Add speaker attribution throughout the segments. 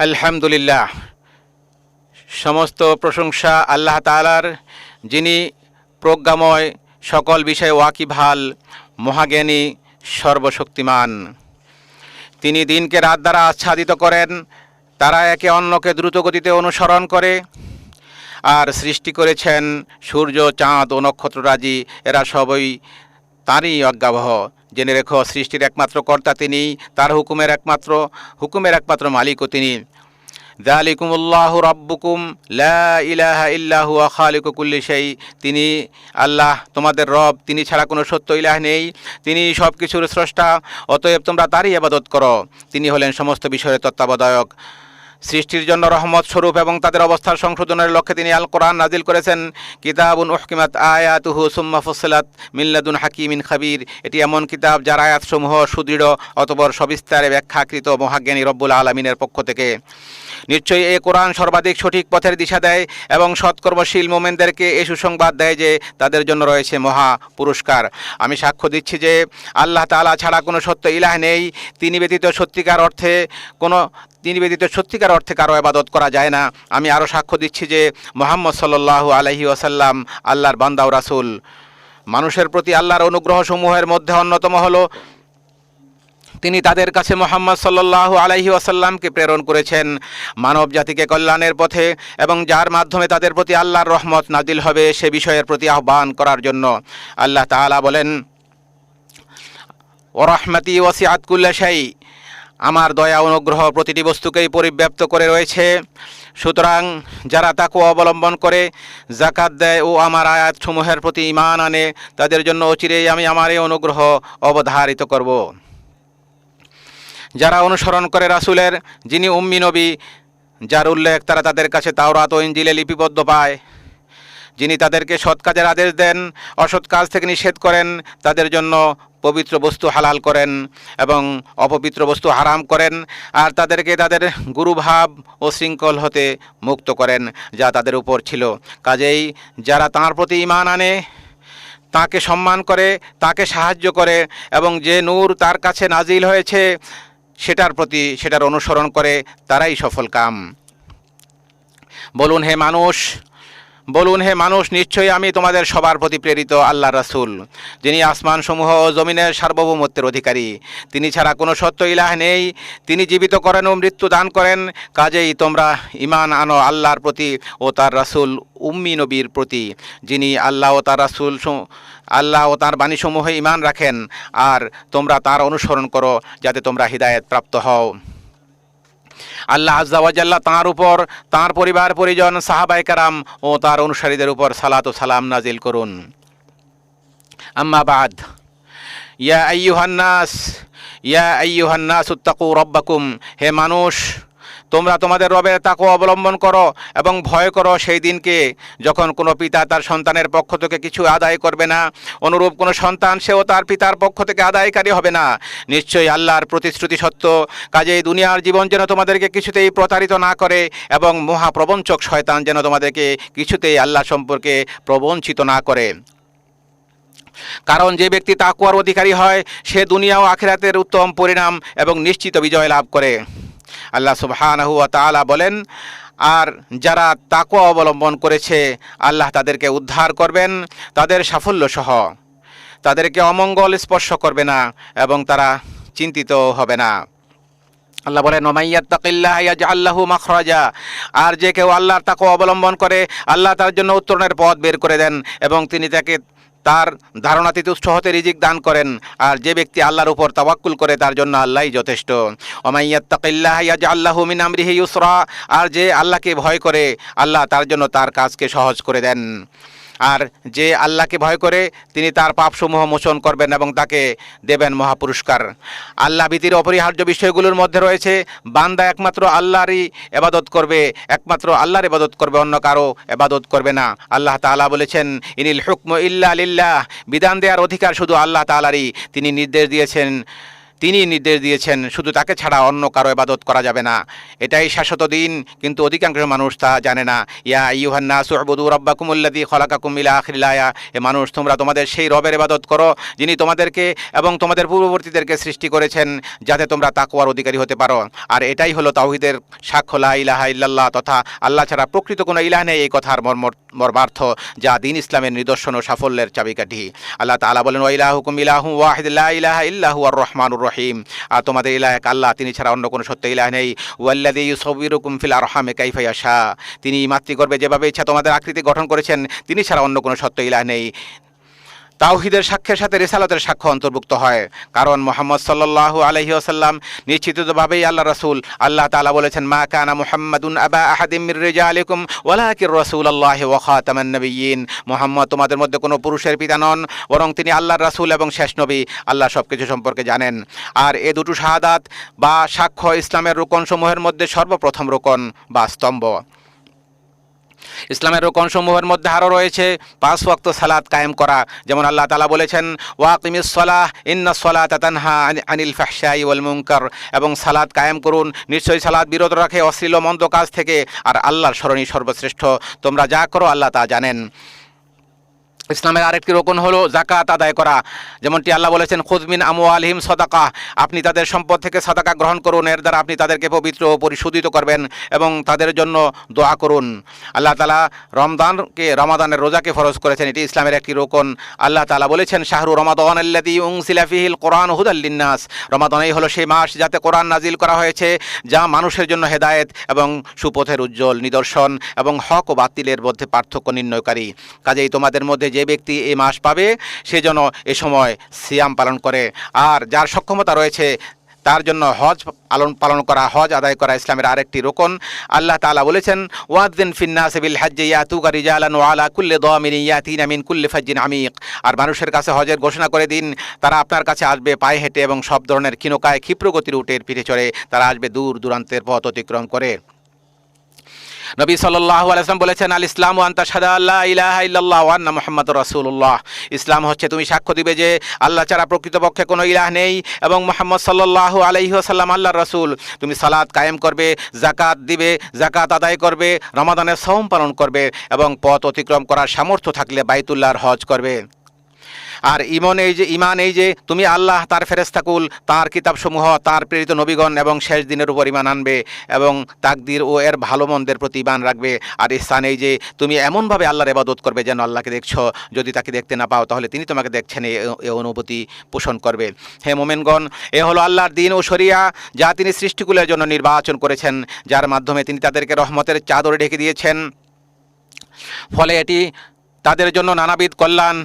Speaker 1: আলহামদুলিল্লাহ, সমস্ত প্রশংসা আল্লাহ তাআলার, যিনি প্রজ্ঞাময়, সকল বিষয়ে ওয়াকিবহাল, মহাজ্ঞানী, সর্বশক্তিমান। তিনি দিনকে রাত দ্বারা আচ্ছাদিত করেন, তারা একে অন্যকে দ্রুতগতিতে অনুসরণ করে। আর সৃষ্টি করেছেন সূর্য, চাঁদ ও নক্ষত্ররাজি, এরা সবই তাঁরই অজ্ঞাবহ। জেনে রেখো, সৃষ্টির একমাত্র কর্তা তিনি, তার হুকুমের একমাত্র মালিকও তিনি। যালিকুমুল্লাহু রাব্বুকুম লা ইলাহা ইল্লা হুয়া খালিকু কুল্লি শাই। তিনি আল্লাহ, তোমাদের রব, তিনি ছাড়া কোনো সত্য ইলাহ নেই, তিনি সব কিছুর স্রষ্টা, অতএব তোমরা তারই ইবাদত করো। তিনি হলেন সমস্ত বিষয়ের তত্ত্বাবধায়ক। সৃষ্টির জন্য রহমত স্বরূপ এবং তাদের অবস্থার সংশোধনের লক্ষ্যে তিনি আল কোরআন নাজিল করেছেন। কিতাবুন উহকিমাত আয়াতুহু সুম্মা ফুসিলাত মিন লাদুন হাকিমিন খাবির। এটি এমন কিতাব যার আয়াতসমূহ সুদৃঢ়, অতঃপর সবিস্তারে ব্যাখ্যাকৃত মহাজ্ঞানী রব্বুল আলামিনের পক্ষ থেকে। নিশ্চয়ই এই কোরআন সর্বাধিক সঠিক পথের দিশা দেয় এবং সৎকর্মশীল মোমেনদেরকে এই সুসংবাদ দেয় যে তাদের জন্য রয়েছে মহা পুরস্কার। আমি সাক্ষ্য দিচ্ছি যে আল্লাহ তাআলা ছাড়া কোনো সত্য ইলাহ নেই, তিনি ব্যতীত সত্যিকার অর্থে কারো ইবাদত করা যায় না। আমি আরও সাক্ষ্য দিচ্ছি যে মুহাম্মদ সাল্লাল্লাহু আলাইহি ওয়াসাল্লাম আল্লাহর বান্দা ও রাসূল। মানুষের প্রতি আল্লাহর অনুগ্রহসমূহের মধ্যে অন্যতম হলো তিনি তাদের কাছে মুহাম্মদ সাল্লাল্লাহু আলাইহি ওয়াসাল্লামকে প্রেরণ করেছেন মানব জাতিকে কল্যাণের পথে, এবং যার মাধ্যমে তাদের প্রতি আল্লাহর রহমত নাজিল হবে সে বিষয়ের প্রতি আহ্বান করার জন্য। আল্লাহ তাআলা বলেন, ওয়া রাহমাতি ওয়াসিআত কুল্লা শাই। আমার দয়া অনুগ্রহ প্রতিটি বস্তুকেই পরিব্যাপ্ত করে রয়েছে। সুতরাং যারা তাকওয়া অবলম্বন করে, যাকাত দেয় ও আমার আয়াতসমূহের প্রতি ঈমান আনে, তাদের জন্য অচিরেই আমি আমার এই অনুগ্রহ অবধারিত করব। যারা অনুসরণ করে রাসূলের, যিনি উম্মি নবী, যার উল্লেখ তারা তাদের কাছে তাওরাত ও ইনজিলে লিপিবদ্ধ পায়, যিনি তাদেরকে সৎ কাজের আদেশ দেন, অসৎ কাজ থেকে নিষেধ করেন, তাদের জন্য পবিত্র বস্তু হালাল করেন এবং অপবিত্র বস্তু হারাম করেন, আর তাদেরকে তাদের গুরুভাব ও শৃঙ্খল হতে মুক্ত করেন যা তাদের উপর ছিল। কাজেই যারা তাঁর প্রতি ঈমান আনে, তাঁকে সম্মান করে, তাঁকে সাহায্য করে এবং যে নূর তার কাছে নাজিল হয়েছে সেটার অনুসরণ করে, তারাই সফল কাম। বলুন হে মানুষ, নিশ্চয়ই আমি তোমাদের সবার প্রতি প্রেরিত আল্লাহর রাসূল, যিনি আসমানসমূহ ও জমিনের সার্বভৌমত্বের অধিকারী। তিনি ছাড়া কোনো সত্য ইলাহ নেই, তিনি জীবিত করেন ও মৃত্যু দান করেন। কাজেই তোমরা ঈমান আনো আল্লাহর প্রতি ও তার রাসূল উম্মি নবীর প্রতি, যিনি আল্লাহ ও তার বাণীসমূহে ঈমান রাখেন, আর তোমরা তার অনুসরণ করো যাতে তোমরা হিদায়াত প্রাপ্ত হও। আল্লাহ আযজা ওয়া জাল্লা তাঁর উপর, তাঁর পরিবার পরিজন, সাহাবায়ে কেরাম ও তার অনুসারীদের উপর সালাত ও সালাম নাজিল করুন। আম্মা বাদ, ইয়া আইয়ুহান নাস ইত্তাকু রাব্বাকুম। হে মানুষ, তোমরা তোমাদের রবের তাকওয়া অবলম্বন করো এবং ভয় করো সেই দিনকে যখন কোনো পিতা তার সন্তানের পক্ষ থেকে কিছু আদায় করবে না, অনুরূপ কোনো সন্তান সেও তার পিতার পক্ষ থেকে আদায়কারী হবে না। নিশ্চয়ই আল্লাহর প্রতিশ্রুতি সত্য। কাজেই দুনিয়ার জীবন যেন তোমাদেরকে কিছুতেই প্রতারিত না করে এবং মহাপ্রবঞ্চক শয়তান যেন তোমাদেরকে কিছুতেই আল্লাহ সম্পর্কে প্রবঞ্চিত না করে। কারণ যে ব্যক্তি তাকওয়ার অধিকারী হয় সে দুনিয়া ও আখিরাতের উত্তম পরিণাম এবং নিশ্চিত বিজয় লাভ করে। আল্লাহ সুবহানাহু ওয়া তাআলা বলেন, আর যারা তাকওয়া অবলম্বন করেছে আল্লাহ তাদেরকে উদ্ধার করবেন তাদের সাফল্য সহ, তাদেরকে অমঙ্গল স্পর্শ করবে না এবং তারা চিন্তিত হবে না। আল্লাহ বলেন, ওয়া মাইয়াত্তাকিল্লাহা ইয়াজআল লাহু মাখরাজা। আর যে কেউ আল্লাহর তাকওয়া অবলম্বন করে, আল্লাহ তার জন্য উত্তরণের পথ বের করে দেন এবং তিনি তাকে তার ধারণাতীত উৎস হতে রিজিক দান করেন। আর যে ব্যক্তি আল্লাহর উপর তাওয়াক্কুল করে তার জন্য আল্লাহই যথেষ্ট। ওয়া মাইয়াত্তাকিল্লাহা ইয়াজআল লাহু মিন আমরিহি ইউসরা। আর যে আল্লাহকে ভয় করে, আল্লাহ তার জন্য তার কাজকে সহজ করে দেন। আর যে আল্লাহকে ভয় করে তিনি তার পাপসমূহ মোচন করবেন এবং তাকে দেবেন মহাপুরস্কার। আল্লাহ ভীতির অপরিহার্য বিষয়গুলোর মধ্যে রয়েছে বান্দা একমাত্র আল্লাহর ইবাদত করবে, অন্য কারো ইবাদত করবে না। আল্লাহ তাআলা বলেছেন, ইনিল হুকমু ইল্লা লিল্লাহ। বিধান দেওয়ার অধিকার শুধু আল্লাহ তাআলারই। তিনি নির্দেশ দিয়েছেন তিনি নির্দেশ দিয়েছেন, শুধু তাকে ছাড়া অন্য কারো ইবাদত করা যাবে না। এটাই শাশ্বত দিন, কিন্তু অধিকাংশ মানুষ তা জানে না। ইয়া আইয়ুহান নাসু উবুদু রাব্বাকুমুল্লাযী খালাকাকুম ইলা আখিরিল আয়া। এ মানুষ, তোমরা তোমাদের সেই রবের ইবাদত করো যিনি তোমাদেরকে এবং তোমাদের পূর্ববর্তীদেরকে সৃষ্টি করেছেন, যাতে তোমরা তাকওয়ার অধিকারী হতে পারো। আর এটাই হলো তাওহীদের সাক্ষ্য, লা ইলাহা ইল্লাল্লাহ, তথা আল্লাহ ছাড়া প্রকৃত কোনো ইলাহ নেই, এই কথার মর্মার্থ, যা দিন ইসলামের নিদর্শন ও সাফল্যের চাবিকাঠি। আল্লাহ তাআলা বলেন, ওয়া ইলাহুকুম ইলাহুন ওয়াহিদ লা ইলাহা ইল্লা হুয়ার রহমানুর রহিম। আর তোমাদের ইলাহ এক আল্লাহ, তিনি ছাড়া অন্য কোনো সত্য ইলাহ নেই। ওয়াল্লাযী ইউসাউবিরুকুম ফিল আরহামি কাইফা ইয়াশা। তিনি মাতৃগর্ভে যেভাবে ইচ্ছা তোমাদের আকৃতি গঠন করেছেন, তিনি ছাড়া অন্য কোনো সত্য ইলাহ নেই। তাওহীদের সাক্ষ্যের সাথে রিসালাতের সাক্ষ্য অন্তর্ভুক্ত হয়, কারণ মুহাম্মদ সাল্লাল্লাহু আলাইহি ওয়াসাল্লাম নিশ্চিতভাবেই আল্লাহ রাসূল। আল্লাহ তাআলা বলেছেন, মা কানা মুহাম্মাদুন আবা আহাদিম মির রিজালিকুম ওয়ালাকির রাসূলুল্লাহি ওয়া খাতামান নাবিয়্যিন। মুহাম্মদ তোমাদের মধ্যে কোনো পুরুষের পিতা নন, বরং তিনি আল্লাহর রাসূল এবং শেষ নবী। আল্লাহ সবকিছু সম্পর্কে জানেন। আর এ দুটো শাহাদাত বা সাক্ষ্য ইসলামের রুকনসমূহের মধ্যে সর্বপ্রথম রুকন বা স্তম্ভ। ইসলামের রুকনসমূহের মধ্যে আরও রয়েছে 5 ওয়াক্ত সালাত কায়েম করা, যেমন আল্লাহ তাআলা বলেছেন, ওয়াকিমিস সালাহ ইন্নাস সালাতা তানহা আনিল ফাহশাই ওয়াল মুনকার। এবং সালাত কায়েম করুন, নিশ্চয়ই সালাত বিরত রাখে অশ্লীল ও মন্দ কাজ থেকে, আর আল্লাহর স্মরণই সর্বশ্রেষ্ঠ। তোমরা যা করো আল্লাহ তা জানেন। ইসলামের আরেকটি রকম হলো যাকাত আদায় করা, যেমনটি আল্লাহ বলেছেন, খুয মিন আমওয়ালিহিম সাদাকা। আপনি তাদের সম্পদ থেকে সাদাকা গ্রহণ করুন, এর দ্বারা আপনি তাদেরকে পবিত্র ও পরিশোধিত করবেন এবং তাদের জন্য দোয়া করুন। আল্লাহ তাআলা রমাদানের রোজাকে ফরজ করেছেন, এটি ইসলামের একটি রকম। আল্লাহ তাআলা বলেছেন, শাহরু রমাদান আল্লাযী উনজিলা ফীহিল কুরআন হুদাল লিন্নাস। রমাদানই হলো সেই মাস যাতে কোরআন নাজিল করা হয়েছে, যা মানুষের জন্য হেদায়েত এবং সুপথের উজ্জ্বল নিদর্শন এবং হক ও বাতিলের মধ্যে পার্থক্য নির্ণয়কারী। কাজেই তোমাদের মধ্যে যে ব্যক্তি এই মাস পাবে, সে যেন এ সময় সিয়াম পালন করে। আর যার সক্ষমতা রয়েছে তার জন্য হজ পালন করা, হজ আদায় করা ইসলামের আরেকটি রুকন। আল্লাহ তাআলা বলেছেন, ওয়াযিন ফিন-নাসি বিল হাজ্জি ইয়াতুকা রিজালান ওয়া আলা কুল্লি দামিরিন ইয়াতিনা মিন কুল্লি ফাজ্জিন আমিক। আর মানুষের কাছে হজের ঘোষণা করে দিন, তারা আপনার কাছে আসবে পায়ে হেঁটে এবং সব ধরনের ক্ষীণকায় ক্ষিপ্রগতির উটের পিঠে চড়ে। তারা আসবে দূর দূরান্তের পথ অতিক্রম করে। নবী সাল্লাল্লাহু আলাইহি ওয়াসাল্লাম বলেছেন, আল ইসলামু আন তাশহাদা আল্লা ইলাহা ইল্লাল্লাহ ওয়া আন্না মুহাম্মাদুর রাসূলুল্লাহ। ইসলাম হচ্ছে তুমি সাক্ষ্য দিবে যে আল্লাহ ছাড়া প্রকৃতপক্ষে কোনো ইলাহ নেই এবং মুহাম্মদ সাল্লাল্লাহু আলাইহি ওয়াসাল্লাম আল্লাহর রাসূল। তুমি সালাত কায়েম করবে, যাকাত দিবে, যাকাত আদায় করবে, রমাদানের সওম পালন করবে এবং পথ অতিক্রম করার সামর্থ্য থাকলে বাইতুল্লাহর হজ করবে। আর ঈমান এই যে তুমি আল্লাহ, তার ফেরেশতাকুল, তার কিতাবসমূহ, তার প্রেরিত নবীগণ এবং শেষ দিনের উপর ঈমান আনবে এবং তাকদীর ও এর ভালো মন্দের প্রতি ঈমান রাখবে। আর ইহসান এই যে তুমি এমনভাবে আল্লাহর ইবাদত করবে যেন আল্লাহকে দেখছো, যদি তাকে দেখতে না পাও তাহলে তিনি তোমাকে দেখছেন, এই অনুভূতি পোষণ করবে। হে মুমিনগণ, এ হলো আল্লাহর দ্বীন ও শরিয়া, যা তিনি সৃষ্টিকুলের জন্য নির্বাচন করেছেন, যার মাধ্যমে তিনি তাদেরকে রহমতের চাদরে ঢেকে দিয়েছেন। ফলে এটি তাদের জন্য নানাবিধ কল্যাণ,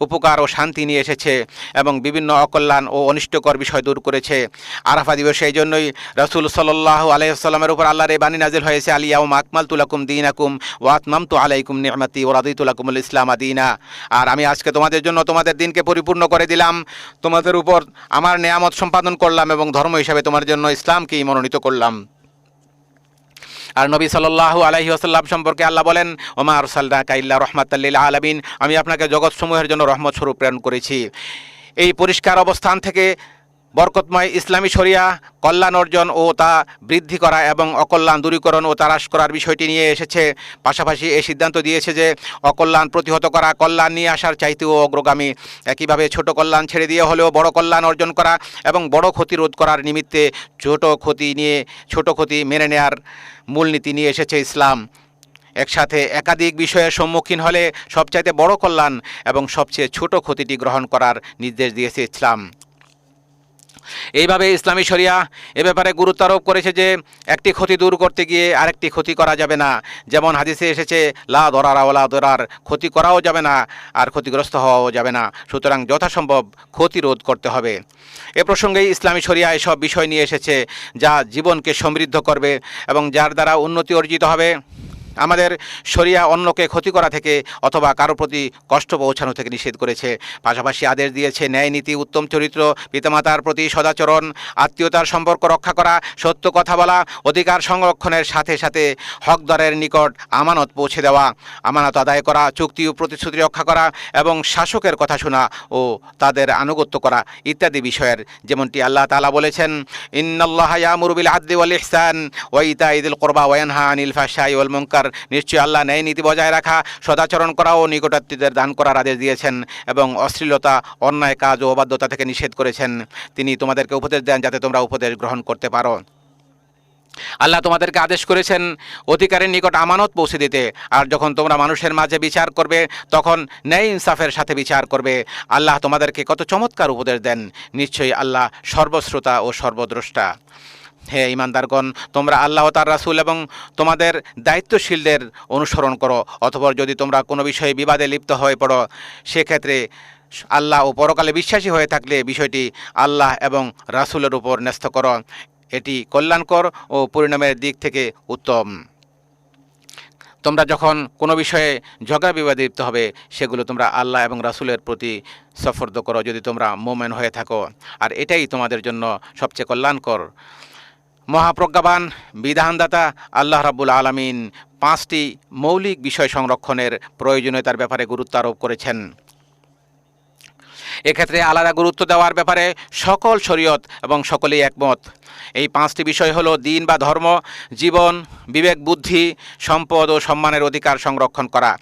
Speaker 1: উপকার ও শান্তি নিয়ে এসেছে এবং বিভিন্ন অকল্যাণ ও অনিষ্টকর বিষয় দূর করেছে। আরাফা দিবসে এই জন্যই রাসূল সাল্লাল্লাহু আলাইহি ওয়াসাল্লামের উপর আল্লাহর এই বাণী নাজিল হয়েছে, আল ইয়াউমা আকমালতু লাকুম দীনাকুম ওয়া আতমামতু আলাইকুম নি'মাতি ওয়া রাদিতু লাকুমুল ইসলামা দীনা। আর আমি আজকে তোমাদের জন্য তোমাদের দিনকে পরিপূর্ণ করে দিলাম, তোমাদের উপর আমার নেয়ামত সম্পাদন করলাম এবং ধর্ম হিসাবে তোমার জন্য ইসলামকেই মনোনীত করলাম। আর নবী সাল্লাল্লাহু আলাইহি ওয়াসাল্লাম সম্পর্কে আল্লাহ বলেন, ওমা আরসালনাকা ইল্লা রাহমাতাল লিল আলামিন। আমি আপনাকে জগৎসমূহের জন্য রহমত স্বরূপ প্রেরণ করেছি। এই পরিষ্কার অবস্থান থেকে বরকতময় ইসলামী শরিয়া কল্যাণ অর্জন ও তা বৃদ্ধি করা এবং অকল্যাণ দূরীকরণ ও তারাশ করার বিষয়টি নিয়ে এসেছে। পাশাপাশি এই সিদ্ধান্ত দিয়েছে যে অকল্যাণ প্রতিহত করা কল্যাণ নিয়ে আসার চাইতেও অগ্রগামী। একইভাবে ছোট কল্যাণ ছেড়ে দিয়ে হলেও বড় কল্যাণ অর্জন করা এবং বড় ক্ষতি রোধ করার নিমিত্তে ছোট ক্ষতি মেনে নেয়ার মূলনীতি নিয়ে এসেছে ইসলাম। একসাথে একাধিক বিষয়ের সম্মুখীন হলে সবচাইতে বড় কল্যাণ এবং সবচেয়ে ছোট ক্ষতিটি গ্রহণ করার নির্দেশ দিয়েছে ইসলাম। এইভাবে ইসলামী শরিয়া এ ব্যাপারে গুরুত্ব আরোপ করেছে যে একটি ক্ষতি দূর করতে গিয়ে আরেকটি ক্ষতি করা যাবে না। যেমন হাদিসে এসেছে, লা দরারা ওয়ালা দরার, ক্ষতি করাও যাবে না আর ক্ষতিগ্রস্ত হওয়াও যাবে না। সুতরাং যথাসম্ভব ক্ষতি রোধ করতে হবে। এ প্রসঙ্গেই ইসলামী শরিয়া এসব বিষয় নিয়ে এসেছে যা জীবনকে সমৃদ্ধ করবে এবং যার দ্বারা উন্নতি অর্জিত হবে আমাদের শরিয়া অন্যকে ক্ষতি করা থেকে অথবা কারো প্রতি কষ্ট পৌঁছানো থেকে নিষেধ করেছে। পাশাপাশি আদেশ দিয়েছে ন্যায় নীতি, উত্তম চরিত্র, পিতামাতার প্রতি সদাচরণ, আত্মীয়তার সম্পর্ক রক্ষা করা, সত্য কথা বলা, অধিকার সংরক্ষণের সাথে সাথে হকদারের নিকট আমানত পৌঁছে দেওয়া, আমানত আদায় করা, চুক্তি ও প্রতিশ্রুতি রক্ষা করা এবং শাসকের কথা শোনা ও তাদের আনুগত্য করা ইত্যাদি বিষয়ের, যেমনটি আল্লাহ তাআলা বলেছেন, ইন্নাল্লাহা ইয়ামুরু বিল আদলি ওয়াল ইহসান ওয়া ইতাই যিল কুরবা ওয়া ইয়ানহা আনিল ফাহশাই ওয়াল মুনকার। নিশ্চয়ই আল্লাহ ন্যায় নীতি বজায় রাখা, সদাচরণ করা ও নিকটাত্মীয়দের দান করার আদেশ দিয়েছেন এবং অশ্লীলতা, অন্যায় কাজ ও অবাধ্যতা থেকে নিষেধ করেছেন। তিনি তোমাদেরকে উপদেশ দেন যাতে তোমরা উপদেশ গ্রহণ করতে পারো। আল্লাহ তোমাদেরকে আদেশ করেছেন অধিকারের নিকট আমানত পৌঁছে দিতে, আর যখন তোমরা মানুষের মাঝে বিচার করবে তখন ন্যায় ইনসাফের সাথে বিচার করবে। আল্লাহ তোমাদেরকে কত চমৎকার উপদেশ দেন। নিশ্চয়ই আল্লাহ সর্বশ্রোতা ও সর্বদ্রষ্টা। হে ঈমানদারগণ, তোমরা আল্লাহ তার রাসূল এবং তোমাদের দায়িত্বশীলদের অনুসরণ করো। অতঃপর যদি তোমরা কোনো বিষয়ে বিবাদে লিপ্ত হয়ে পড়ো, সেক্ষেত্রে আল্লাহ ও পরকালে বিশ্বাসী হয়ে থাকলে বিষয়টি আল্লাহ এবং রাসূলের উপর ন্যস্ত করো। এটি কল্যাণকর ও পরিণামের দিক থেকে উত্তম। তোমরা যখন কোনো বিষয়ে ঝগড়া বিবাদে লিপ্ত হবে, সেগুলো তোমরা আল্লাহ এবং রাসূলের প্রতি সফর্দ করো যদি তোমরা মুমিন হয়ে থাকো, আর এটাই তোমাদের জন্য সবচেয়ে কল্যাণকর। মহাপ্রজ্ঞাবান বিধানদাতা আল্লাহ রাব্বুল আলামিন 5টি মৌলিক বিষয় সংরক্ষণের প্রয়োজনীয়তার ব্যাপারে গুরুত্ব আরোপ করেছেন। এক্ষেত্রে আলাদা গুরুত্ব দেওয়ার ব্যাপারে সকল শরীয়ত এবং সকলেই একমত। এই 5টি বিষয় হলো দ্বীন বা ধর্ম, জীবন, বিবেক, বুদ্ধি, সম্পদ ও সম্মানের অধিকার সংরক্ষণ করা।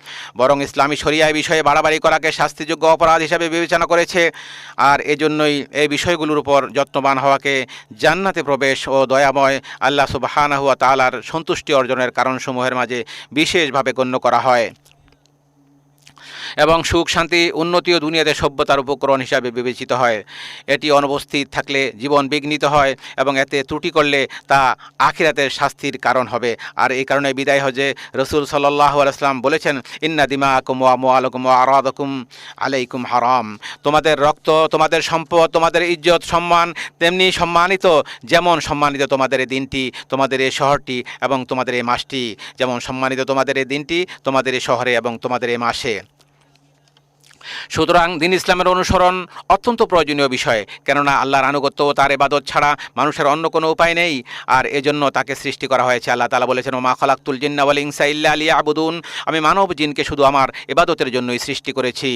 Speaker 1: বরং ইসলামী শরিয়া এই বিষয়ে বাড়াবাড়ি করাকে শাস্তিযোগ্য অপরাধ হিসাবে বিবেচনা করেছে, আর এজন্যই এই বিষয়গুলোর উপর যত্নবান হওয়াকে জান্নাতে প্রবেশ ও দয়াময় আল্লাহ সুবহানাহু ওয়া তাআলার সন্তুষ্টি অর্জনের কারণসমূহের মাঝে বিশেষভাবে গণ্য করা হয় এবং সুখ, শান্তি, উন্নতি ও দুনিয়াতে সভ্যতার উপকরণ হিসাবে বিবেচিত হয়। এটি অনুপস্থিত থাকলে জীবন বিঘ্নিত হয় এবং এতে ত্রুটি করলে তা আখিরাতের শাস্তির কারণ হবে। আর এই কারণে বিদায় হজে রাসূল সাল্লাল্লাহু আলাইহি ওয়াসাল্লাম বলেছেন, ইন্না দিমাআকুম ওয়া আমওয়ালাকুম ওয়া আরাদাকুম আলাইকুম হারাম। তোমাদের রক্ত, তোমাদের সম্পদ, তোমাদের ইজ্জত, সম্মান তেমনি সম্মানিত, যেমন সম্মানিত তোমাদের এই দিনটি, তোমাদের এই শহরটি এবং তোমাদের এই মাসটি, যেমন সম্মানিত তোমাদের এই দিনটি, তোমাদের এই শহরে এবং তোমাদের এই মাসে। সুতরাং দ্বীন ইসলামের অনুসরণ অত্যন্ত প্রয়োজনীয় বিষয়, কেননা আল্লাহর আনুগত্য ও তার ইবাদত ছাড়া মানুষের অন্য কোনো উপায় নেই, আর এজন্য তাকে সৃষ্টি করা হয়েছে। আল্লাহ তাআলা বলেছেন, ওমা খালাকতুল জিন্না ওয়াল ইনসা ইল্লা লিয়াবুদুন, আমি মানব জিনকে শুধু আমার ইবাদতের জন্যই সৃষ্টি করেছি।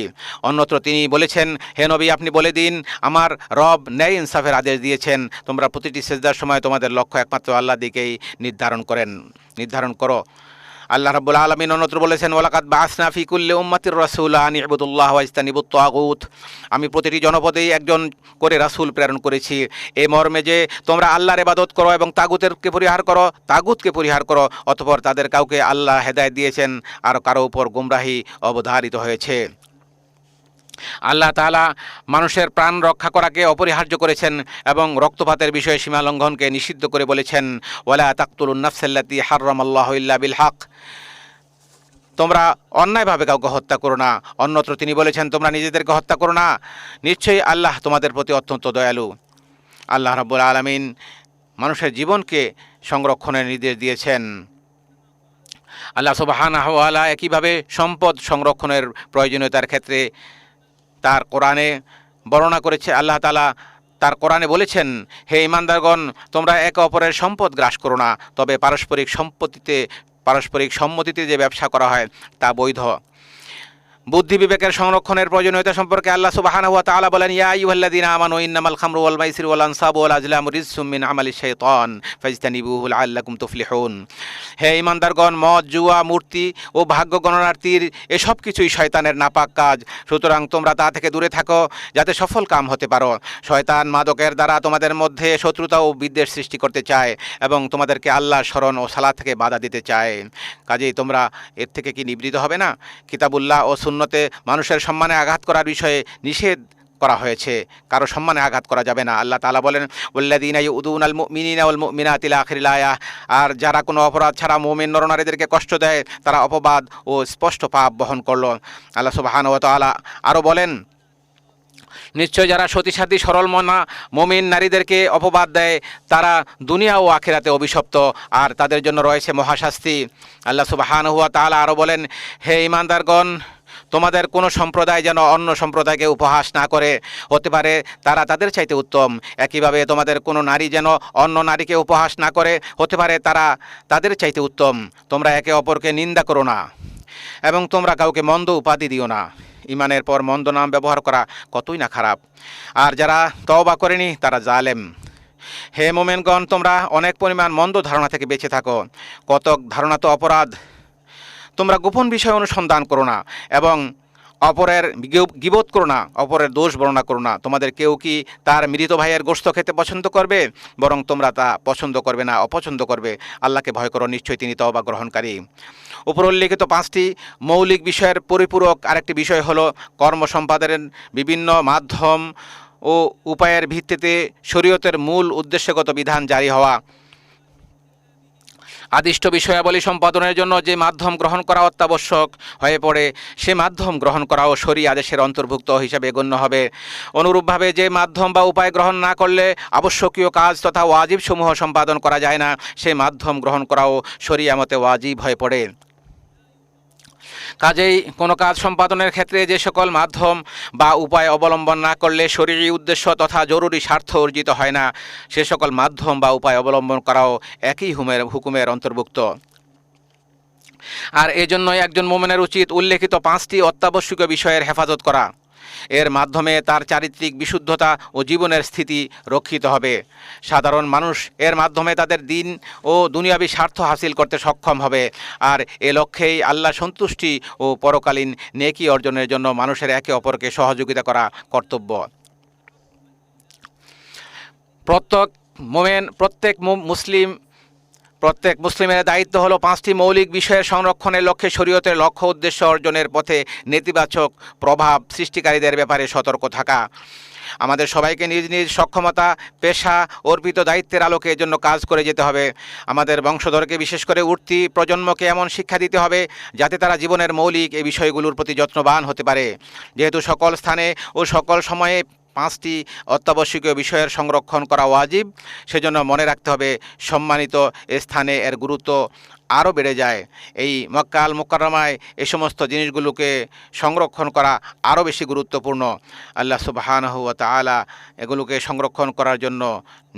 Speaker 1: অন্যত্র তিনি বলেছেন, হে নবী, আপনি বলে দিন, আমার রব ন্যায় ইনসাফের আদেশ দিয়েছেন, তোমরা প্রতিটি সিজদার সময় তোমাদের লক্ষ্য একমাত্র আল্লাহর দিকেই নির্ধারণ করো। আল্লাহ রাব্বুল আলামিন অন্যত্র বলেছেন, ওয়ালাকাদ বাআসনা ফি কুল্লি উম্মাতির রাসূলা আন ইবুদুল্লাহ ওয়া ইজতানিবুত তাগুত, আমি প্রতিটি জনপদেই একজন করে রাসূল প্রেরণ করেছি, এই মর্মে যে তোমরা আল্লাহর ইবাদত করো এবং তাগুতকে পরিহার করো। অতঃপর তাদের কাউকে আল্লাহ হেদায়েত দিয়েছেন আর কারো উপর গুমরাহি অবধারিত হয়েছে। আল্লাহ তাআলা মানুষের প্রাণ রক্ষা করাকে অপরিহার্য করেছেন এবং রক্তপাতের বিষয়ে সীমা লঙ্ঘনকে নিষিদ্ধ করে বলেছেন, ওয়ালা তাকতুলুন নাফসাল্লাতী হাররামাল্লাহু ইল্লা বিল হক, তোমরা অন্যায়ভাবে কাউকে হত্যা করো না। অন্যত্র তিনি বলেছেন, তোমরা নিজেদেরকে হত্যা করো না, নিশ্চয়ই আল্লাহ তোমাদের প্রতি অত্যন্ত দয়ালু। আল্লাহ রাব্বুল আলামিন মানুষের জীবনকে সংরক্ষণের নির্দেশ দিয়েছেন। আল্লাহ সুবহানাহু ওয়া তাআলা একইভাবে সম্পদ সংরক্ষণের প্রয়োজনীয়তার ক্ষেত্রে তার কোরআনে বর্ণনা করেছে। আল্লাহ তাআলা তার কোরআনে বলেছেন, হে ঈমানদারগণ, তোমরা একে অপরের সম্পদ গ্রাস করো না, তবে পারস্পরিক সম্মতিতে যে ব্যবসা করা হয় তা বৈধ। বুদ্ধি বিবেকের সংরক্ষণের প্রয়োজনীয়তা সম্পর্কে আল্লাহ সুবহানাহু ওয়া তাআলা বলেন, ইয়া আইয়ুহাল্লাযীনা আমানু ইন্নামাল খামরু ওয়াল মাইসিরু ওয়াল আনসাবু ওয়াল আজলামু রিজসুম মিন আমালিশ শাইতান ফাজতানিবুহু লাআল্লাকুম তুফলিহুন। হে ঈমানদারগণ, মদ, জুয়া, মূর্তি ও ভাগ্য গণনার তীর এসব কিছুই শয়তানের নাপাক কাজ, সুতরাং তোমরা তা থেকে দূরে থাকো যাতে সফল কাম হতে পারো। শয়তান মাদকের দ্বারা তোমাদের মধ্যে শত্রুতা ও বিদ্বেষ সৃষ্টি করতে চায় এবং তোমাদেরকে আল্লাহর স্মরণ ও সালাত থেকে বাধা দিতে চায়। কাজেই তোমরা এর থেকে কি নিবৃত হবে না? কিতাবুল্লাহ ও সুন্নতে মানুষের সম্মানে আঘাত করার বিষয়ে নিষেধ করা হয়েছে, কারো সম্মানে আঘাত করা যাবে না। আল্লাহ তাআলা বলেন, ওয়াল্লাযীনা ইউযুনাল মুমিনিনা ওয়াল মুমিনাতি ইলা আখিরিল আয়াহ, আর যারা কোনো অপরাধ ছাড়া মুমিন নরনারীদেরকে কষ্ট দেয় তারা অপবাদ ও স্পষ্ট পাপ বহন করল। আল্লাহ সুবহানাহু ওয়া তাআলা আরও বলেন, নিশ্চয় যারা সতীসাধ্যী সরল মনা মুমিন নারীদেরকে অপবাদ দেয় তারা দুনিয়া ও আখিরাতে অভিশপ্ত, আর তাদের জন্য রয়েছে মহাশাস্তি। আল্লাহ সুবহানাহু ওয়া তাআলা আরও বলেন, হে ঈমানদারগণ, তোমাদের কোনো সম্প্রদায় যেন অন্য সম্প্রদায়কে উপহাস না করে, হতে পারে তারা তাদের চাইতে উত্তম। একইভাবে তোমাদের কোনো নারী যেন অন্য নারীকে উপহাস না করে, হতে পারে তারা তাদের চাইতে উত্তম। তোমরা একে অপরকে নিন্দা করো না এবং তোমরা কাউকে মন্দ উপাধি দিও না। ইমানের পর মন্দ নাম ব্যবহার করা কতই না খারাপ, আর যারা তওবা করেনি তারা জালেম। হে মোমেনগণ, তোমরা অনেক পরিমাণ মন্দ ধারণা থেকে বেঁচে থাকো। কতক ধারণা তো অপরাধ। তোমরা গোপন বিষয় অনুসন্ধান করো না এবং অপরের গীবত করো না, অপরের দোষ বর্ণনা করো না। তোমাদের কেউ কি তার মৃত ভাইয়ের গোশত খেতে পছন্দ করবে? বরং তোমরা তা পছন্দ করবে না, অপছন্দ করবে। আল্লাহকে ভয় করো, নিশ্চয়ই তিনি তওবা গ্রহণকারী। উপর উল্লিখিত 5টি মৌলিক বিষয়ের পরিপূরক আরেকটি বিষয় হলো কর্ম সম্পাদনের বিভিন্ন মাধ্যম ও উপায়ের ভিত্তিতে শরীয়তের মূল উদ্দেশ্যগত বিধান জারি হওয়া। আদিষ্ট বিষয়াবলী সম্পাদনের জন্য যে মাধ্যম গ্রহণ করা অত্যাবশ্যক হয়ে পড়ে, সে মাধ্যম গ্রহণ করাও শরী আদেশের অন্তর্ভুক্ত হিসাবে গণ্য হবে। অনুরূপভাবে যে মাধ্যম বা উপায় গ্রহণ না করলে আবশ্যকীয় কাজ তথা ওয়াজিব সমূহ সম্পাদন করা যায় না, সে মাধ্যম গ্রহণ করাও শরীআ মতে ওয়াজিব হয়ে পড়ে। কাজেই কোনো কাজ সম্পাদনের ক্ষেত্রে যে সকল মাধ্যম বা উপায় অবলম্বন না করলে শরীরী উদ্দেশ্য তথা জরুরি স্বার্থ অর্জিত হয় না, সে সকল মাধ্যম বা উপায় অবলম্বন করাও একই হুকুমের অন্তর্ভুক্ত। আর এজন্যই একজন মুমিনের উচিত উল্লেখিত 5টি অত্যাবশ্যকীয় বিষয়ের হেফাজত করা। এর মাধ্যমে তার চারিত্রিক বিশুদ্ধতা ও জীবনের স্থিতি রক্ষিত হবে। সাধারণ মানুষ এর মাধ্যমে তাদের দিন ও দুনিয়াবী স্বার্থ হাসিল করতে সক্ষম হবে। আর এ লক্ষ্যেই আল্লাহ সন্তুষ্টি ও পরকালীন নেকি অর্জনের জন্য মানুষের একে অপরকে সহযোগিতা করা কর্তব্য। প্রত্যেক মুসলিমের দায়িত্ব হলো 5টি মৌলিক বিষয়ের সংরক্ষণের লক্ষ্যে শরীয়তের লক্ষ্য উদ্দেশ্য অর্জনের পথে নেতিবাচক প্রভাব সৃষ্টিকারীদের ব্যাপারে সতর্ক থাকা। আমাদের সবাইকে নিজ নিজ সক্ষমতা, পেশা, অর্পিত দায়িত্বের আলোকে এর জন্য কাজ করে যেতে হবে। আমাদের বংশধরকে, বিশেষ করে উঠতি প্রজন্মকে এমন শিক্ষা দিতে হবে যাতে তারা জীবনের মৌলিক এই বিষয়গুলোর প্রতি যত্নবান হতে পারে। যেহেতু সকল স্থানে ও সকল সময়ে 5টি অত্যাবশ্যকীয় বিষয়ের সংরক্ষণ করা ওয়াজিব, সেজন্য মনে রাখতে হবে সম্মানিত স্থানে এর গুরুত্ব আরও বেড়ে যায়। এই মক্কা আল মুকাররমায় এই সমস্ত জিনিসগুলোকে সংরক্ষণ করা আরও বেশি গুরুত্বপূর্ণ। আল্লাহ সুবহানাহু ওয়া তাআলা এগুলোকে সংরক্ষণ করার জন্য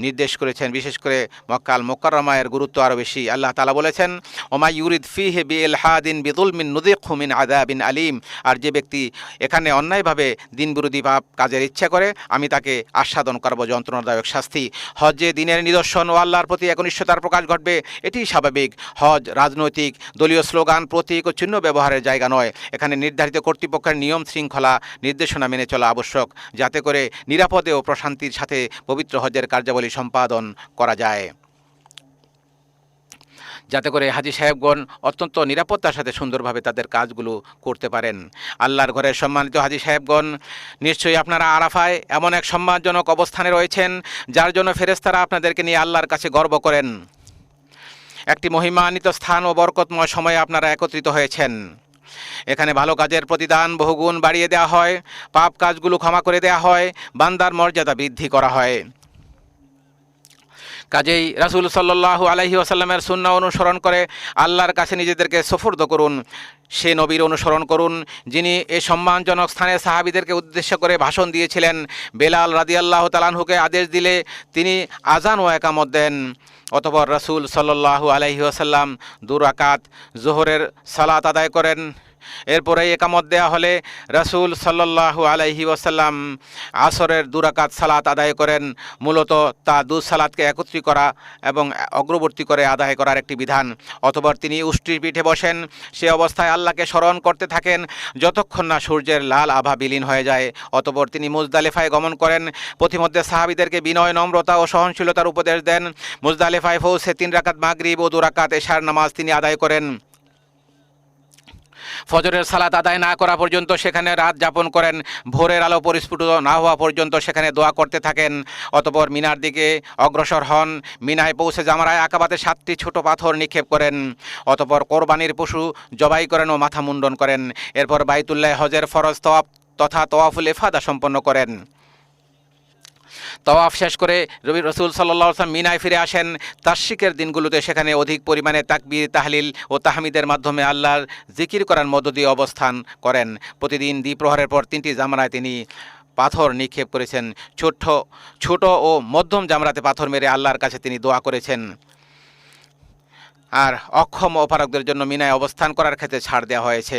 Speaker 1: নির্দেশ করেছেন। বিশেষ করে মক্কা আল মুকাররমায়ের গুরুত্ব আরও বেশি। আল্লাহ তাআলা বলেছেন, ওমা ইউরিদ ফিহি বিইলহাদিন বিযুলমিন নুযিকহু মিন আযাবিন আলীম। আর যে ব্যক্তি এখানে অন্যায়ভাবে দিনবিরোধী পাপ কাজের ইচ্ছা করে, আমি তাকে আস্বাদন করব যন্ত্রণাদায়ক শাস্তি। হজ্জে দিনের নিদর্শন ও আল্লাহর প্রতি একনিষ্ঠতার প্রকাশ ঘটবে, এটি স্বাভাবিক। হজ রাজনৈতিক, দলীয় স্লোগান, প্রতীক ও চিহ্ন ব্যবহারের জায়গা নয়। এখানে নির্ধারিত কর্তৃপক্ষের নিয়ম শৃঙ্খলা নির্দেশনা মেনে চলা আবশ্যক, যাতে করে নিরাপদে ও প্রশান্তির সাথে পবিত্র হজ্জের কার্যাবলী সম্পাদন করা যায়, যাতে করে হাজী সাহেবগণ অত্যন্ত নিরাপত্তার সাথে সুন্দরভাবে তাদের কাজগুলো করতে পারেন। আল্লাহর ঘরের সম্মানিত হাজী সাহেবগণ, নিশ্চয়ই আপনারা আরাফায় এমন এক সম্মানজনক অবস্থানে রয়েছেন যার জন্য ফেরেশতারা আপনাদেরকে নিয়ে আল্লাহর কাছে গর্ব করেন। একটি মহিমান্বিত স্থান ও বরকতময় সময়ে আপনারা একত্রিত হয়েছেন। এখানে ভালো কাজের প্রতিদান বহুগুণ বাড়িয়ে দেওয়া হয়, পাপ কাজগুলো ক্ষমা করে দেওয়া হয়, বান্দার মর্যাদা বৃদ্ধি করা হয়। কাজেই রাসূল সাল্লাল্লাহু আলাইহি ওয়াসাল্লামের সুন্নাহ অনুসরণ করে আল্লাহর কাছে নিজেদেরকে সুফর্দ করুন। সে নবীর অনুসরণ করুন যিনি এই সম্মানজনক স্থানে সাহাবীদেরকে উদ্দেশ্য করে ভাষণ দিয়েছিলেন। বেলাল রাদিয়াল্লাহু তাআলা আনহুকে আদেশ দিলে তিনি আজান ও ইকামত দেন। অতঃপর রাসূল সাল্লাল্লাহু আলাইহি ওয়াসাল্লাম 2 রাকাত যোহরের সালাত আদায় করেন। এরপরে একামত দেয়া হলে রাসূল সাল্লাল্লাহু আলাইহি ওয়াসাল্লাম আসরের 2 রাকাত সালাত আদায় করেন। মূলত তা 2 সালাতকে একত্রী করা এবং অগ্রবর্তী করে আদায় করার একটি বিধান। অতঃপর তিনি উষ্ট্রির পিঠে বসেন। সে অবস্থায় আল্লাহকে স্মরণ করতে থাকেন যতক্ষণ না সূর্যের লাল আভা বিলীন হয়ে যায়। অতঃপর তিনি মুজদালিফায় গমন করেন। পথিমধ্যে সাহাবীদেরকে বিনয়, নম্রতা ও সহনশীলতার উপদেশ দেন। মুজদালিফায় পৌঁছে 3 রাকাত মাগরিব ও 2 রাকাত এশার নামাজ তিনি আদায় করেন। ফজরের সালাত আদায় না করা পর্যন্ত সেখানে রাত যাপন করেন। ভোরের আলো পরিস্ফুট না হওয়া পর্যন্ত সেখানে দোয়া করতে থাকেন। অতঃপর মিনার দিকে অগ্রসর হন। মিনায় পৌঁছে জামরায়ে আকাবাতে 7টি ছোট পাথর নিক্ষেপ করেন। অতঃপর কোরবানির পশু জবাই করেন ও মাথা মুন্ডন করেন। এরপর বাইতুল্লাহ হজের ফরজ তওয়াফ তথা তওয়াফুল ইফাদা সম্পন্ন করেন। তওয়াফ শেষ করে রাসূল সাল্লাল্লাহু আলাইহি ওয়াসাল্লাম মিনায় ফিরে আসেন। তাশরিকের দিনগুলোতে সেখানে অধিক পরিমাণে তাকবীর, তাহলিল ও তাহমিদের মাধ্যমে আল্লাহর জিকির করার মধ্য দিয়ে অবস্থান করেন। প্রতিদিন দ্বিপ্রহরের পর 3টি জামরায় তিনি পাথর নিক্ষেপ করেছেন। ছোট ও মধ্যম জামরাতে পাথর মেরে আল্লাহর কাছে তিনি দোয়া করেছেন। আর অক্ষম অপারগদের জন্য মিনায় অবস্থান করার ক্ষেত্রে ছাড় দেওয়া হয়েছে।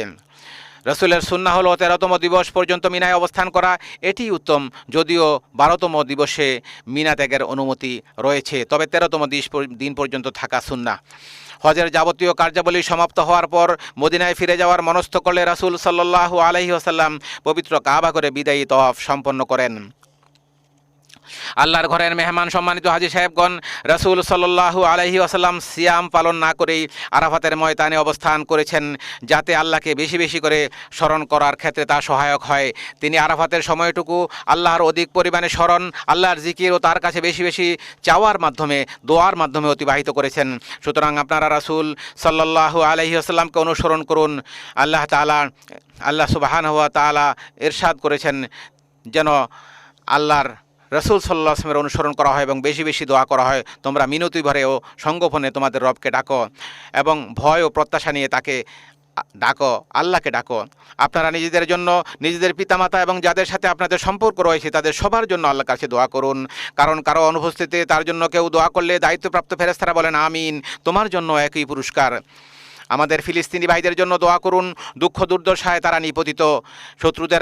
Speaker 1: রসুলের সুন্নাহ হলো 13তম দিবস পর্যন্ত মিনায় অবস্থান করা, এটি উত্তম, যদিও 12তম দিবসে মিনা ত্যাগের অনুমতি রয়েছে, তবে 13তম দিন পর্যন্ত থাকা সুন্নাহ। হজের যাবতীয় কার্যাবলী সমাপ্ত হওয়ার পর মদিনায় ফিরে যাওয়ার মনস্থ করলে রাসূল সাল্লাল্লাহু আলাইহি ওয়াসাল্লাম পবিত্র কাবা করে বিদায়ী তওয়াফ সম্পন্ন করেন। আল্লাহর ঘরের মেহমান সম্মানিত হাজী সাহেবগণ, রাসূল সাল্লাল্লাহু আলাইহি ওয়াসাল্লাম সিয়াম পালন না করেই আরাফাতের ময়দানে অবস্থান করেছেন, যাতে আল্লাহকে বেশি বেশি করে স্মরণ করার ক্ষেত্রে তা সহায়ক হয়। তিনি আরাফাতের সময়টুকু আল্লাহর অধিক পরিমাণে স্মরণ, আল্লাহর জিকির ও তার কাছে বেশি বেশি চাওয়ার মাধ্যমে, দোয়ার মাধ্যমে অতিবাহিত করেছেন। সুতরাং আপনারা রাসূল সাল্লাল্লাহু আলাইহি ওয়াসাল্লামকে অনুসরণ করুন। আল্লাহ সুবহানাহু ওয়া তাআলা ইরশাদ করেছেন যেন আল্লাহর রাসূল সাল্লাল্লাহু আলাইহি ওয়াসাল্লামের অনুসরণ করা হয় এবং বেশি বেশি দোয়া করা হয়। তোমরা মিনতি ভরে ও সঙ্গোপনে তোমাদের রবকে ডাকো এবং ভয় ও প্রত্যাশা নিয়ে তাকে ডাকো, আল্লাহকে ডাকো। আপনারা নিজেদের জন্য, নিজেদের পিতামাতা এবং যাদের সাথে আপনাদের সম্পর্ক রয়েছে তাদের সবার জন্য আল্লাহর কাছে দোয়া করুন, কারণ কারো অনুপস্থিতিতে তার জন্য কেউ দোয়া করলে দায়িত্বপ্রাপ্ত ফেরেশতারা বলেন আমিন, তোমার জন্য একই পুরস্কার। আমাদের ফিলিস্তিনি ভাইদের জন্য দোয়া করুন, দুঃখ দুর্দশায় তারা নিপতিত, শত্রুদের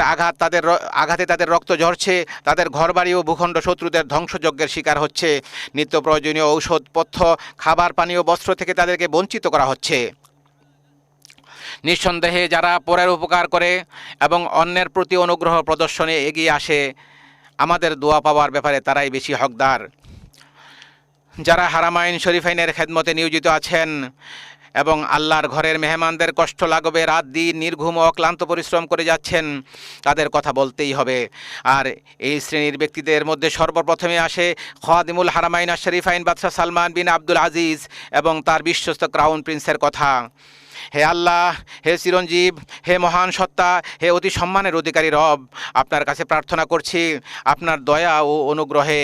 Speaker 1: আঘাতে তাদের রক্ত ঝরছে, তাদের ঘরবাড়ি ও ভূখণ্ড শত্রুদের ধ্বংসযজ্ঞের শিকার হচ্ছে, নিত্য প্রয়োজনীয় ঔষধপথ্য, খাবার পানীয়, বস্ত্র থেকে তাদেরকে বঞ্চিত করা হচ্ছে। নিঃসন্দেহে যারা পরের উপকার করে এবং অন্যের প্রতি অনুগ্রহ প্রদর্শনে এগিয়ে আসে, আমাদের দোয়া পাওয়ার ব্যাপারে তারাই বেশি হকদার। যারা হারামাইন শরীফাইনের খেদমতে নিয়োজিত আছেন এবং আল্লাহর ঘরের মেহমানদের কষ্ট লাগবে, রাত দিন নির্ঘুম ও ক্লান্ত পরিশ্রম করে যাচ্ছেন, তাদের কথা বলতেই হবে। আর এই শ্রেণীর ব্যক্তিদের মধ্যে সর্বপ্রথমে আসে খাদিমুল হারামাইন শরীফাইন বাদশাহ সালমান বিন আব্দুল আজিজ এবং তার বিশ্বস্ত ক্রাউন প্রিন্সের কথা। হে আল্লাহ, হে চিরঞ্জীব, হে মহান সত্তা, হে অতি সম্মানের অধিকারী রব, আপনার কাছে প্রার্থনা করছি আপনার দয়া ও অনুগ্রহে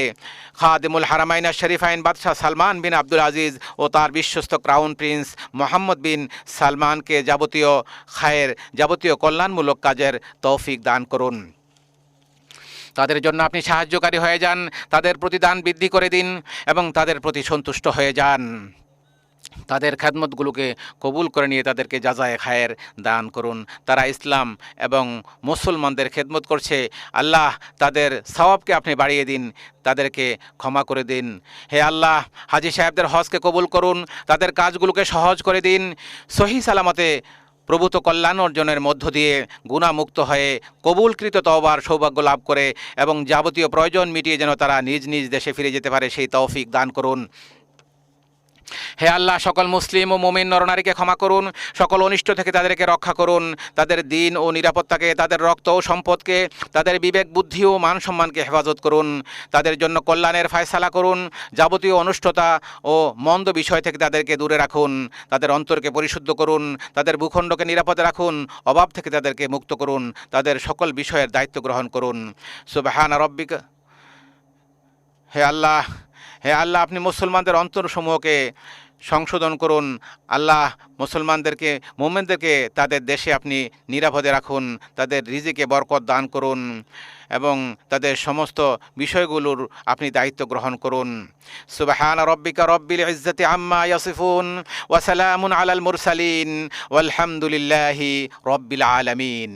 Speaker 1: খাদিমুল হারামাইন শরীফাইন বাদশাহ সালমান বিন আব্দুল আজিজ ও তার বিশ্বস্ত ক্রাউন প্রিন্স মোহাম্মদ বিন সালমানকে যাবতীয় কল্যাণমূলক কাজের তৌফিক দান করুন। তাদের জন্য আপনি সাহায্যকারী হয়ে যান, তাদের প্রতি দান বৃদ্ধি করে দিন এবং তাদের প্রতি সন্তুষ্ট হয়ে যান। তাদের খেদমতগুলোকে কবুল করে নিয়ে তাদেরকে জাযায়ে খায়ের দান করুন। তারা ইসলাম এবং মুসলমানদের খেদমত করছে, আল্লাহ তাদের সওয়াবকে আপনি বাড়িয়ে দিন, তাদেরকে ক্ষমা করে দিন। হে আল্লাহ, হাজী সাহেবদের হজকে কবুল করুন, তাদের কাজগুলোকে সহজ করে দিন, সহি সালামতে প্রভূত কল্যাণ অর্জনের মধ্য দিয়ে গুণামুক্ত হয়ে কবুলকৃত তওবার সৌভাগ্য লাভ করে এবং যাবতীয় প্রয়োজন মিটিয়ে যেন তারা নিজ নিজ দেশে ফিরে যেতে পারে, সেই তৌফিক দান করুন। হে আল্লাহ, সকল মুসলিম ও মুমিন নরনারীকে ক্ষমা করুন, সকল অনিষ্ট থেকে তাদেরকে রক্ষা করুন, তাদের দিন ও নিরাপত্তাকে, তাদের রক্ত ও সম্পদকে, তাদের বিবেক বুদ্ধি ও মান সম্মানকে হেফাজত করুন, তাদের জন্য কল্যাণের ফায়সালা করুন, যাবতীয় অনুষ্ঠতা ও মন্দ বিষয় থেকে তাদেরকে দূরে রাখুন, তাদের অন্তরকে পরিশুদ্ধ করুন, তাদের ভূখণ্ডকে নিরাপদে রাখুন, অভাব থেকে তাদেরকে মুক্ত করুন, তাদের সকল বিষয়ের দায়িত্ব গ্রহণ করুন। সুবহান রাব্বিকা। হে আল্লাহ, আপনি মুসলমানদের অন্তরসমূহকে সংশোধন করুন। আল্লাহ, মুসলমানদেরকে, মুমিনদেরকে তাদের দেশে আপনি নিরাপদে রাখুন, তাদের রিজিকে বরকত দান করুন এবং তাদের সমস্ত বিষয়গুলোর আপনি দায়িত্ব গ্রহণ করুন। সুবহান রাব্বিকা রব্বিল ইজ্জাতি আম্মা ইয়াসিফুন ওয়া সালামুন আলাল মুরসালিন ওয়ালহামদুলিল্লাহি রব্বিল আলামিন।